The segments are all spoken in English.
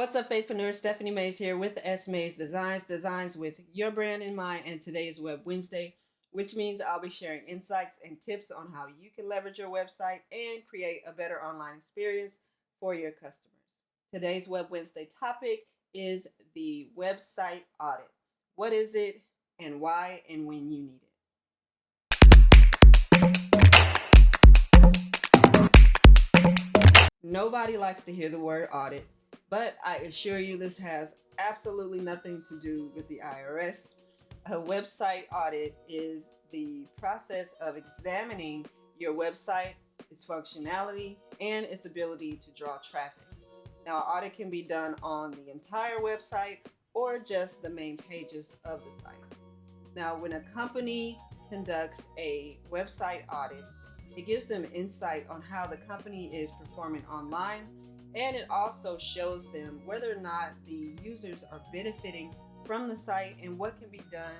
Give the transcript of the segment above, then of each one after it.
What's up, Faithpreneur? Stephanie Mays here with SMays Designs with your brand in mind. And today is Web Wednesday, which means I'll be sharing insights and tips on how you can leverage your website and create a better online experience for your customers. Today's Web Wednesday topic is the website audit. What is it and why and when you need it? Nobody likes to hear the word audit, but I assure you this has absolutely nothing to do with the IRS. A website audit is the process of examining your website, its functionality, and its ability to draw traffic. Now, an audit can be done on the entire website or just the main pages of the site. Now, when a company conducts a website audit, it gives them insight on how the company is performing online, and it also shows them whether or not the users are benefiting from the site and what can be done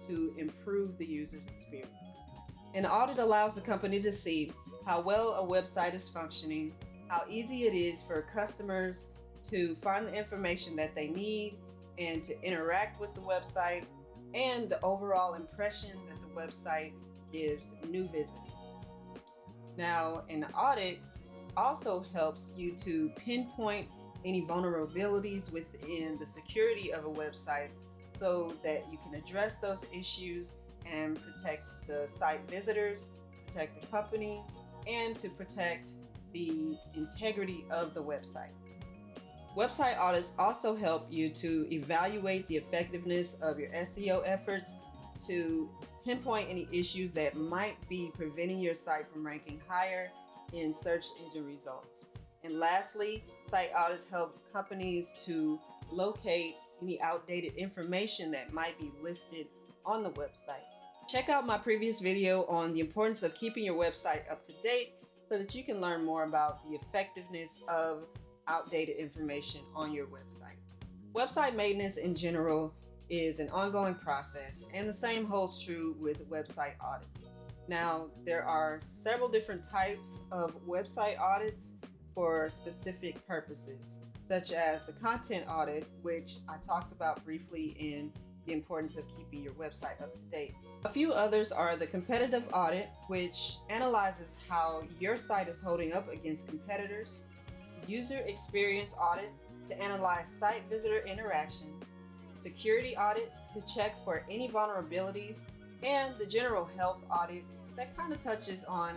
to improve the user's experience. An audit allows the company to see how well a website is functioning, how easy it is for customers to find the information that they need and to interact with the website, and the overall impression that the website gives new visitors. Now, an audit also helps you to pinpoint any vulnerabilities within the security of a website so that you can address those issues and protect the site visitors, protect the company, and to protect the integrity of the website. Website audits also help you to evaluate the effectiveness of your SEO efforts, to pinpoint any issues that might be preventing your site from ranking higher in search engine results. And lastly, site audits help companies to locate any outdated information that might be listed on the website. Check out my previous video on the importance of keeping your website up to date so that you can learn more about the effectiveness of outdated information on your website. Website maintenance in general is an ongoing process, and the same holds true with website audits. Now, there are several different types of website audits for specific purposes, such as the content audit, which I talked about briefly in the importance of keeping your website up to date. A few others are the competitive audit, which analyzes how your site is holding up against competitors, user experience audit to analyze site visitor interaction, security audit to check for any vulnerabilities, and the general health audit that kind of touches on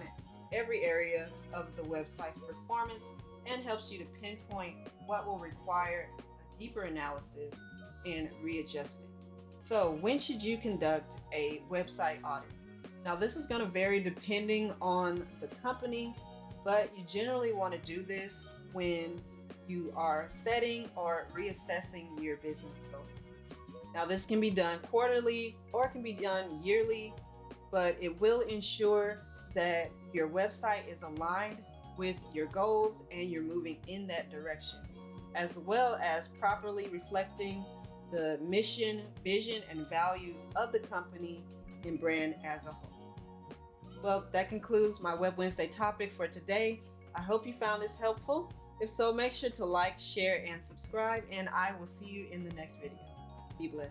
every area of the website's performance and helps you to pinpoint what will require a deeper analysis and readjusting. So when should you conduct a website audit? Now, this is going to vary depending on the company, but you generally want to do this when you are setting or reassessing your business goals. Now, this can be done quarterly or it can be done yearly, but it will ensure that your website is aligned with your goals and you're moving in that direction, as well as properly reflecting the mission, vision, and values of the company and brand as a whole. Well, that concludes my Web Wednesday topic for today. I hope you found this helpful. If so, make sure to like, share, and subscribe, and I will see you in the next video. Be blessed.